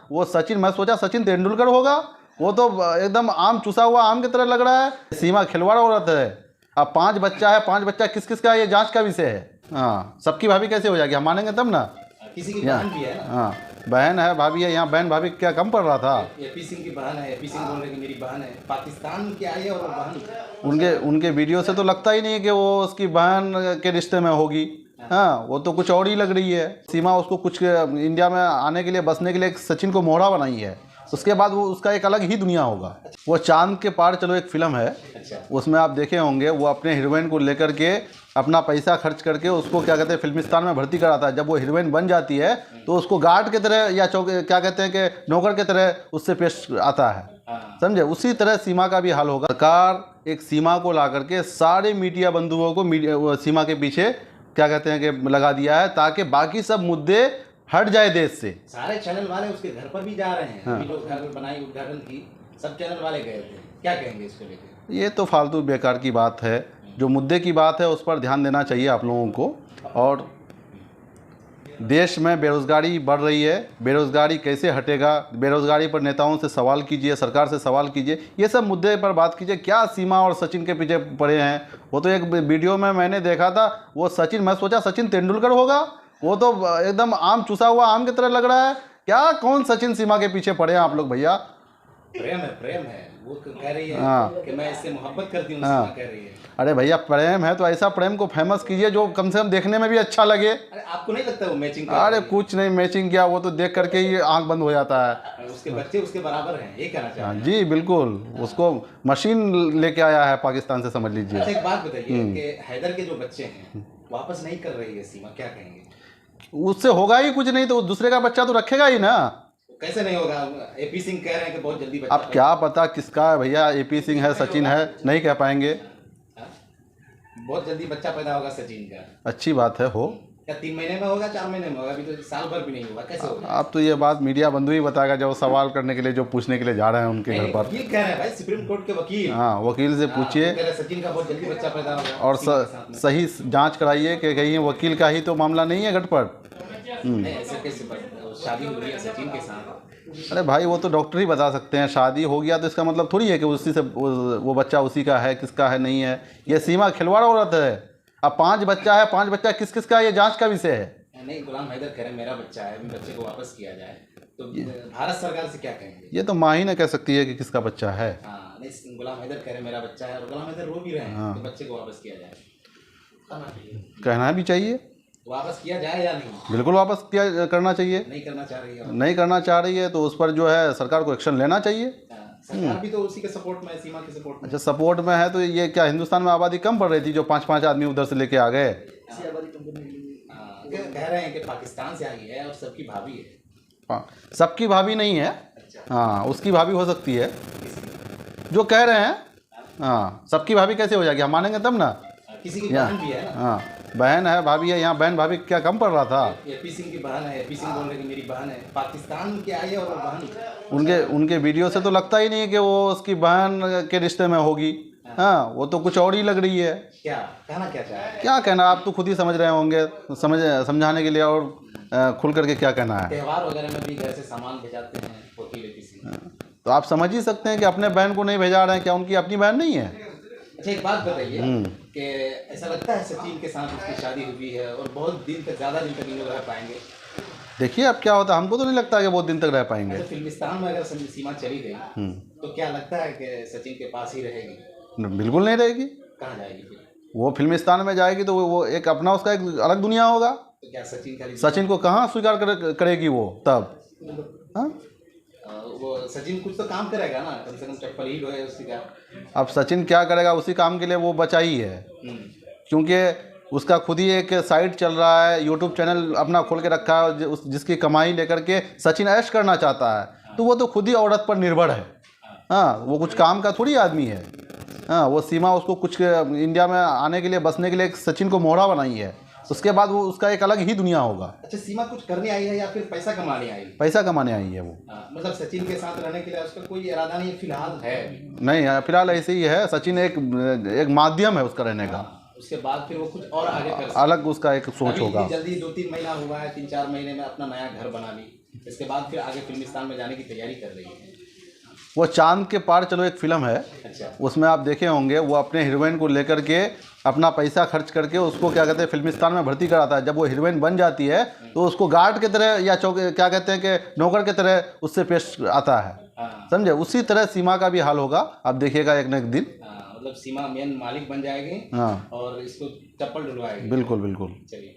वो सचिन, मैं सोचा सचिन तेंदुलकर होगा, वो तो एकदम आम चुसा हुआ आम की तरह लग रहा है। सीमा खिलवाड़ औरत है। अब 5 बच्चा है, 5 बच्चा किस किस का, ये जांच का विषय है। हाँ, सबकी भाभी कैसे हो जाएगी, हम मानेंगे तब ना। किसी की बहन भी है ना। हाँ, बहन है, भाभी है, यहाँ बहन भाभी क्या कम पड़ रहा था। एपी सिंह की बहन है, एपी सिंह बोल रहे कि मेरी बहन है, पाकिस्तान की आई है और बहन। उनके वीडियो से तो लगता ही नहीं है कि वो उसकी बहन के रिश्ते में होगी। हाँ, वो तो कुछ और ही लग रही है। सीमा उसको कुछ इंडिया में आने के लिए, बसने के लिए सचिन को मोहरा बनाई है। उसके बाद वो उसका एक अलग ही दुनिया होगा। वो चांद के पार चलो एक फिल्म है, उसमें आप देखे होंगे, वो अपने हीरोइन को लेकर के अपना पैसा खर्च करके उसको क्या कहते हैं फिल्मिस्तान में भर्ती कराता है। जब वो हीरोइन बन जाती है तो उसको गार्ड की तरह या क्या कहते हैं कि नौकर की तरह उससे पेश आता है, समझे। उसी तरह सीमा का भी हाल होगा। सरकार एक सीमा को ला करके सारे मीडिया बंधुओं को सीमा के पीछे क्या कहते हैं कि लगा दिया है, ताकि बाकी सब मुद्दे हट जाए देश से। सारे चैनल वाले उसके घर पर भी जा रहे हैं। हाँ। लोग घर बनाई, उद्घाटन की, सब चैनल वाले गए थे। क्या कहेंगे इसको लेकर? ये तो फालतू बेकार की बात है। जो मुद्दे की बात है उस पर ध्यान देना चाहिए आप लोगों को। और देश में बेरोज़गारी बढ़ रही है, बेरोज़गारी कैसे हटेगा, बेरोज़गारी पर नेताओं से सवाल कीजिए, सरकार से सवाल कीजिए, ये सब मुद्दे पर बात कीजिए। क्या सीमा और सचिन के पीछे पड़े हैं? वो तो एक वीडियो में मैंने देखा था, वो सचिन, मैं सोचा सचिन तेंदुलकर होगा, वो तो एकदम आम चुसा हुआ आम की तरह लग रहा है। क्या कौन सचिन सीमा के पीछे पड़े हैं आप लोग भैया? प्रेम है, प्रेम है। वो कह रही है कि मैं इससे मोहब्बत करती हूँ, सीमा कह रही है। अरे भैया, प्रेम है तो ऐसा प्रेम को फेमस कीजिए जो कम से कम देखने में भी अच्छा लगे। अरे आपको नहीं लगता वो मैचिंग? अरे कुछ नहीं मैचिंग किया, वो तो देख करके ही आंख बंद हो जाता है। उसके बच्चे उसके बराबर हैं, ये कहना चाहते हैं। जी बिल्कुल, उसको मशीन लेके आया है पाकिस्तान से, समझ लीजिए। अच्छा, एक बात बताइए कि हैदर के जो बच्चे हैं वापस नहीं कर रही है सीमा, क्या कहेंगे? उससे होगा ही कुछ नहीं, तो दूसरे का बच्चा तो रखेगा ही ना। कैसे नहीं होगा? एपी सिंह कह रहे हैं कि बहुत जल्दी बच्चा। अब क्या पता किसका है भैया, एपी सिंह है, सचिन है, नहीं कह पाएंगे। बहुत जल्दी बच्चा पैदा होगा सचिन का। अच्छी बात है, हो। क्या 3 महीने में होगा, 4 महीने में होगा? अभी तो साल भर भी नहीं हुआ, कैसे होगा? अब तो ये बात मीडिया बंधु ही बताएगा, जो सवाल करने के लिए, जो पूछने के लिए जा रहे हैं उनके घर पर। वकील कह रहे हैं भाई, सुप्रीम कोर्ट के वकील। हाँ, वकील से पूछिए सचिन का बहुत जल्दी बच्चा पैदा होगा और सही जांच कराइए कि कहीं वकील का ही तो मामला नहीं है गटपट। ऐसे कैसे शादी हो रही है सचिन के साथ? अरे भाई, वो तो डॉक्टर ही बता सकते हैं। शादी हो गया तो इसका मतलब थोड़ी है कि उसी से वो बच्चा उसी का है, किसका है नहीं है। ये सीमा खिलवाड़ औरत है। अब 5 बच्चा है, 5 बच्चा किस किस का, ये जांच का विषय है। नहीं, गुलाम हैदर कह रहे मेरा बच्चा है, बच्चे को वापस किया जाए, तो भारत सरकार से क्या कहेंगे? ये तो माँ ही ना कह सकती है कि किसका बच्चा है। हाँ, नहीं, गुलाम हैदर कह रहे मेरा बच्चा है, और गुलाम हैदर रो भी रहे हैं कि बच्चे को वापस किया जाए। कहना भी चाहिए, वापस किया जाए या नहीं? बिल्कुल वापस किया करना चाहिए। नहीं करना चाह रही है? नहीं करना चाह रही है तो उस पर जो है सरकार को एक्शन लेना चाहिए। सरकार भी तो उसी के सपोर्ट में है, सीमा के सपोर्ट में। अच्छा, सपोर्ट में है तो ये क्या हिंदुस्तान में आबादी कम पड़ रही थी जो 5-5 आदमी उधर से लेके आ गए? कह रहे हैं कि पाकिस्तान से आई है और सबकी भाभी है। हाँ, सबकी भाभी नहीं है। हाँ, उसकी भाभी हो सकती है जो कह रहे हैं। हाँ, सबकी भाभी कैसे हो जाएगी, हम मानेंगे तब ना। किसी की बहन भी है ना। हाँ, बहन है, भाभी है, यहाँ बहन भाभी क्या कम पड़ रहा था। एपी सिंह की बहन है, एपी सिंह बोल रहे कि मेरी बहन है, पाकिस्तान की आई है और बहन। उनके वीडियो से तो लगता ही नहीं है कि वो उसकी बहन के रिश्ते में होगी। हाँ, वो तो कुछ और ही लग रही है। क्या कहना, क्या चाह रहे हैं? क्या कहना, आप तो खुद ही समझ रहे होंगे, समझाने के लिए और खुल करके क्या कहना है। त्यौहार वगैरह में भी घर से सामान भेजाते हैं वकील एपी सिंह, तो आप समझ ही सकते हैं कि अपने बहन को नहीं भेजा रहे हैं, क्या उनकी अपनी बहन नहीं है? अच्छा, एक बात बताइए कि ऐसा लगता है सचिन के साथ उसकी शादी हुई है और बहुत दिन तक, ज़्यादा दिन तक नहीं रह पाएंगे? देखिए अब क्या होता है, हमको तो नहीं लगता कि बहुत दिन तक रह पाएंगे। तो फिल्मिस्तान में अगर सीमा चली गई तो क्या लगता है कि सचिन के पास ही रहेगी? बिल्कुल नहीं रहेगी। कहाँ जाएगी फिर? वो फिल्मिस्तान में जाएगी तो वो एक अपना उसका एक अलग दुनिया होगा। तो क्या सचिन को कहाँ स्वीकार करेगी वो तब? हाँ, वो सचिन कुछ तो काम करेगा ना, कम से कम चप्पल ही ढोए उसी का। अब सचिन क्या करेगा, उसी काम के लिए वो बचा ही है, क्योंकि उसका खुद ही एक साइट चल रहा है, यूट्यूब चैनल अपना खोल के रखा है, जिसकी कमाई लेकर के सचिन ऐश करना चाहता है। तो वो तो खुद ही औरत पर निर्भर है। हाँ, वो कुछ काम का थोड़ी आदमी है। हाँ, वो सीमा उसको कुछ इंडिया में आने के लिए, बसने के लिए सचिन को मोहरा बनाई है। उसके बाद वो उसका एक अलग ही दुनिया होगा। अच्छा, सीमा कुछ करने आई है या फिर पैसा कमाने आई है? पैसा कमाने आई है वो। मतलब सचिन के साथ रहने के लिए उसका कोई इरादा नहीं फिलहाल है? नहीं, फिलहाल ऐसे ही है। सचिन एक माध्यम है उसका रहने का। उसके बाद फिर वो कुछ और आगे कर अलग उसका एक सोच होगा। जल्दी 2-3 महीना हुआ है, 3-4 महीने में अपना नया घर बना ली, इसके बाद फिर आगे फिल्मिस्तान में जाने की तैयारी कर रही है। वो चांद के पार चलो एक फिल्म है, अच्छा। उसमें आप देखे होंगे वो अपने हीरोइन को लेकर के अपना पैसा खर्च करके उसको क्या कहते हैं फिल्मिस्तान में भर्ती कराता है। जब वो हीरोइन बन जाती है तो उसको गार्ड की तरह या क्या कहते हैं कि नौकर की तरह उससे पेश आता है। हाँ। समझे? उसी तरह सीमा का भी हाल होगा, आप देखिएगा एक न एक दिन। मतलब सीमा मेन मालिक बन जाएगी। हाँ और इसको चप्पल ढुलवाएगी। बिल्कुल बिल्कुल। चलिए।